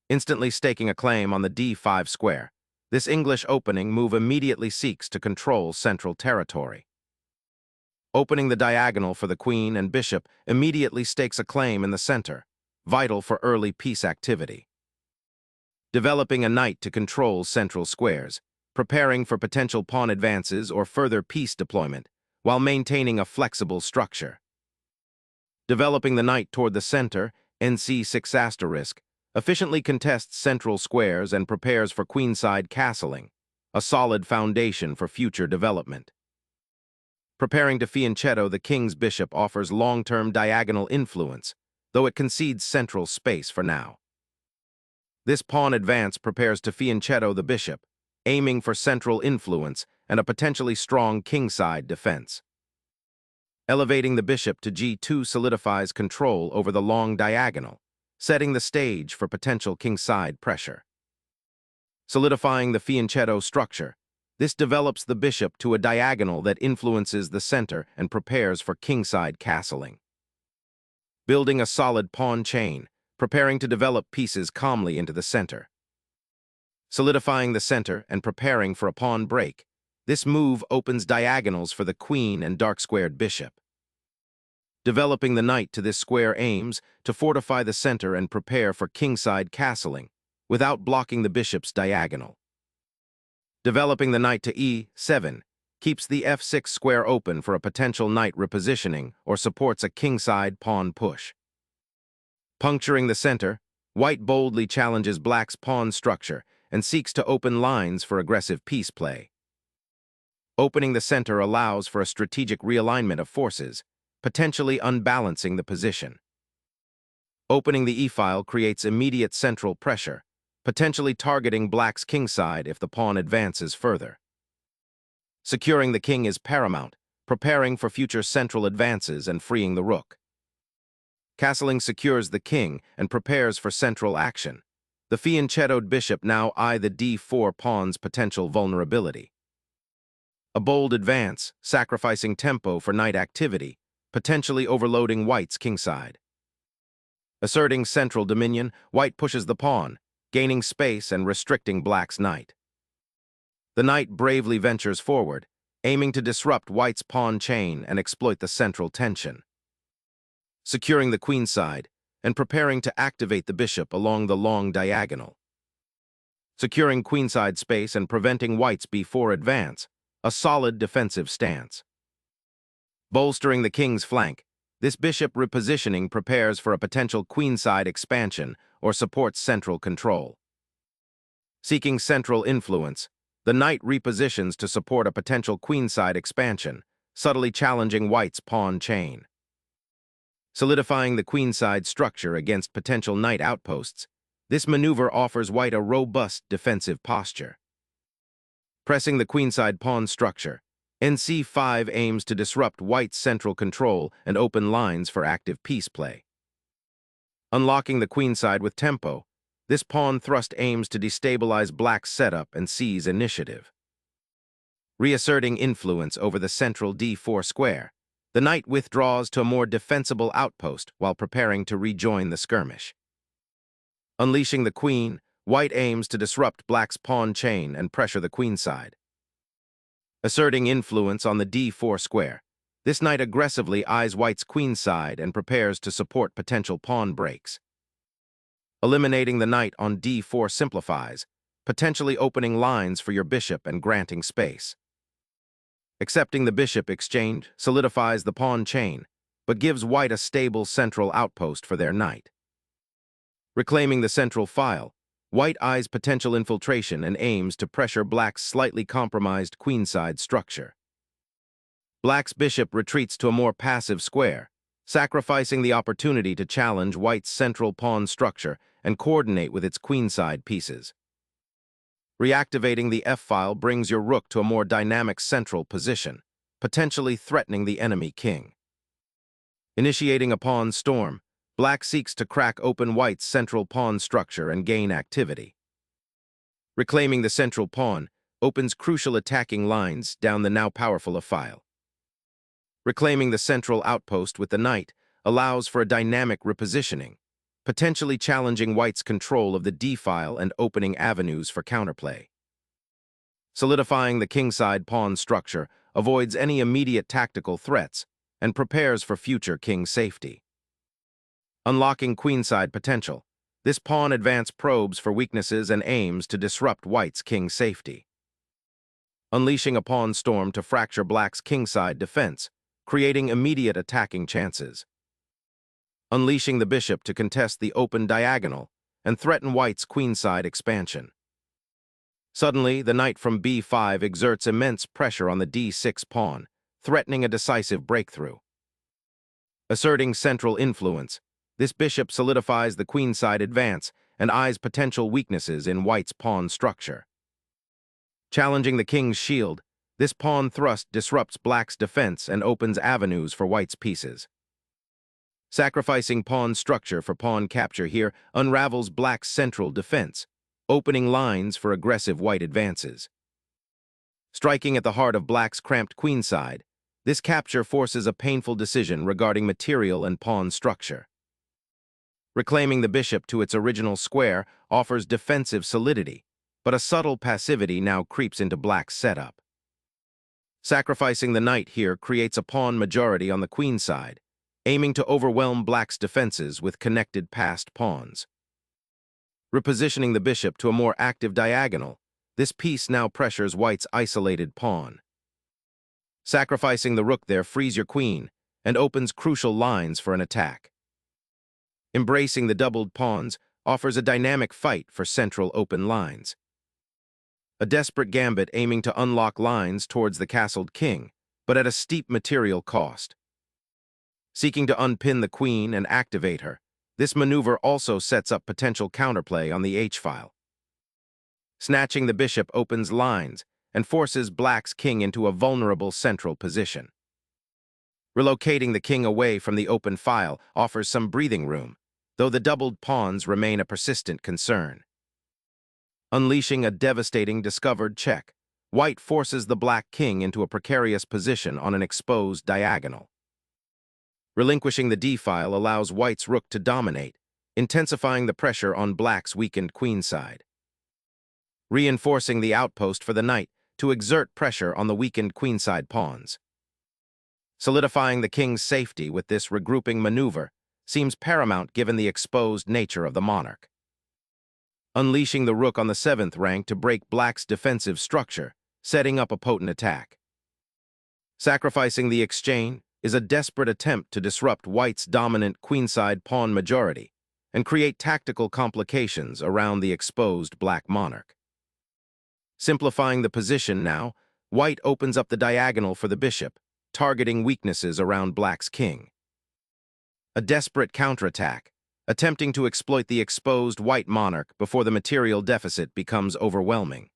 instantly staking a claim on the d5 square. This English opening move immediately seeks to control central territory. Opening the diagonal for the queen and bishop immediately stakes a claim in the center, vital for early piece activity. Developing a knight to control central squares, preparing for potential pawn advances or further piece deployment, while maintaining a flexible structure. Developing the knight toward the center, NC6*, efficiently contests central squares and prepares for queenside castling, a solid foundation for future development. Preparing to fianchetto the king's bishop offers long-term diagonal influence, though it concedes central space for now. This pawn advance prepares to fianchetto the bishop, aiming for central influence and a potentially strong kingside defense. Elevating the bishop to g2 solidifies control over the long diagonal, setting the stage for potential kingside pressure. Solidifying the fianchetto structure, this develops the bishop to a diagonal that influences the center and prepares for kingside castling. Building a solid pawn chain, preparing to develop pieces calmly into the center. Solidifying the center and preparing for a pawn break, this move opens diagonals for the queen and dark-squared bishop. Developing the knight to this square aims to fortify the center and prepare for kingside castling, without blocking the bishop's diagonal. Developing the knight to e7 keeps the f6 square open for a potential knight repositioning or supports a kingside pawn push. Puncturing the center, white boldly challenges black's pawn structure and seeks to open lines for aggressive piece play. Opening the center allows for a strategic realignment of forces, potentially unbalancing the position. Opening the e-file creates immediate central pressure, potentially targeting black's kingside if the pawn advances further. Securing the king is paramount, preparing for future central advances and freeing the rook. Castling secures the king and prepares for central action. The fianchettoed bishop now eyes the d4 pawn's potential vulnerability. A bold advance, sacrificing tempo for knight activity, potentially overloading white's kingside. Asserting central dominion, white pushes the pawn, gaining space and restricting black's knight. The knight bravely ventures forward, aiming to disrupt white's pawn chain and exploit the central tension. Securing the queenside and preparing to activate the bishop along the long diagonal. Securing queenside space and preventing white's b4 advance, a solid defensive stance. Bolstering the king's flank, this bishop repositioning prepares for a potential queenside expansion or supports central control. Seeking central influence, the knight repositions to support a potential queenside expansion, subtly challenging white's pawn chain. Solidifying the queenside structure against potential knight outposts, this maneuver offers white a robust defensive posture. Pressing the queenside pawn structure, NC5 aims to disrupt white's central control and open lines for active piece play. Unlocking the queenside with tempo, this pawn thrust aims to destabilize black's setup and seize initiative. Reasserting influence over the central d4 square, the knight withdraws to a more defensible outpost while preparing to rejoin the skirmish. Unleashing the queen, white aims to disrupt black's pawn chain and pressure the queenside. Asserting influence on the d4 square, this knight aggressively eyes white's queenside and prepares to support potential pawn breaks. Eliminating the knight on d4 simplifies, potentially opening lines for your bishop and granting space. Accepting the bishop exchange solidifies the pawn chain, but gives white a stable central outpost for their knight. Reclaiming the central file, white eyes potential infiltration and aims to pressure black's slightly compromised queenside structure. Black's bishop retreats to a more passive square, sacrificing the opportunity to challenge white's central pawn structure and coordinate with its queenside pieces. Reactivating the f-file brings your rook to a more dynamic central position, potentially threatening the enemy king. Initiating a pawn storm, black seeks to crack open white's central pawn structure and gain activity. Reclaiming the central pawn opens crucial attacking lines down the now powerful f-file. Reclaiming the central outpost with the knight allows for a dynamic repositioning, potentially challenging white's control of the d-file and opening avenues for counterplay. Solidifying the kingside pawn structure avoids any immediate tactical threats and prepares for future king safety. Unlocking queenside potential, this pawn advance probes for weaknesses and aims to disrupt white's king safety. Unleashing a pawn storm to fracture black's kingside defense, creating immediate attacking chances. Unleashing the bishop to contest the open diagonal and threaten white's queenside expansion. Suddenly, the knight from b5 exerts immense pressure on the d6 pawn, threatening a decisive breakthrough. Asserting central influence, this bishop solidifies the queenside advance and eyes potential weaknesses in white's pawn structure. Challenging the king's shield, this pawn thrust disrupts black's defense and opens avenues for white's pieces. Sacrificing pawn structure for pawn capture here unravels black's central defense, opening lines for aggressive white advances. Striking at the heart of black's cramped queenside, this capture forces a painful decision regarding material and pawn structure. Reclaiming the bishop to its original square offers defensive solidity, but a subtle passivity now creeps into black's setup. Sacrificing the knight here creates a pawn majority on the queenside, aiming to overwhelm black's defenses with connected passed pawns. Repositioning the bishop to a more active diagonal, this piece now pressures white's isolated pawn. Sacrificing the rook there frees your queen and opens crucial lines for an attack. Embracing the doubled pawns offers a dynamic fight for central open lines. A desperate gambit aiming to unlock lines towards the castled king, but at a steep material cost. Seeking to unpin the queen and activate her, this maneuver also sets up potential counterplay on the h-file. Snatching the bishop opens lines and forces black's king into a vulnerable central position. Relocating the king away from the open file offers some breathing room, though the doubled pawns remain a persistent concern. Unleashing a devastating discovered check, white forces the black king into a precarious position on an exposed diagonal. Relinquishing the d-file allows white's rook to dominate, intensifying the pressure on black's weakened queenside. Reinforcing the outpost for the knight to exert pressure on the weakened queenside pawns. Solidifying the king's safety with this regrouping maneuver seems paramount given the exposed nature of the monarch. Unleashing the rook on the 7th rank to break black's defensive structure, setting up a potent attack. Sacrificing the exchange is a desperate attempt to disrupt white's dominant queenside pawn majority and create tactical complications around the exposed black monarch. Simplifying the position now, white opens up the diagonal for the bishop, targeting weaknesses around black's king. A desperate counterattack, attempting to exploit the exposed white monarch before the material deficit becomes overwhelming.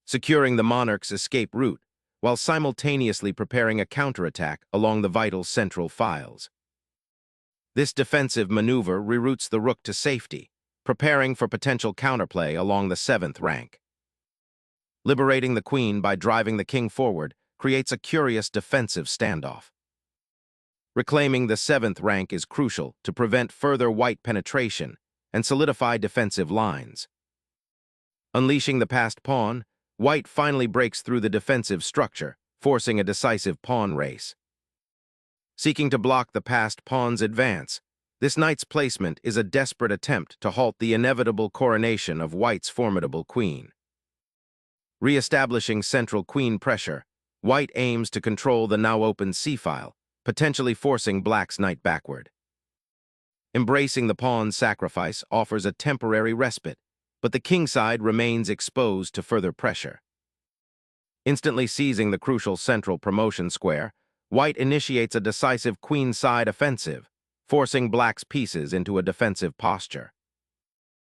Securing the monarch's escape route, while simultaneously preparing a counterattack along the vital central files. This defensive maneuver reroutes the rook to safety, preparing for potential counterplay along the 7th rank. Liberating the queen by driving the king forward creates a curious defensive standoff. Reclaiming the 7th rank is crucial to prevent further white penetration and solidify defensive lines. Unleashing the passed pawn, white finally breaks through the defensive structure, forcing a decisive pawn race. Seeking to block the passed pawn's advance, this knight's placement is a desperate attempt to halt the inevitable coronation of white's formidable queen. Re-establishing central queen pressure, white aims to control the now open c-file, potentially forcing black's knight backward. Embracing the pawn's sacrifice offers a temporary respite, but the kingside remains exposed to further pressure. Instantly seizing the crucial central promotion square, white initiates a decisive queenside offensive, forcing black's pieces into a defensive posture.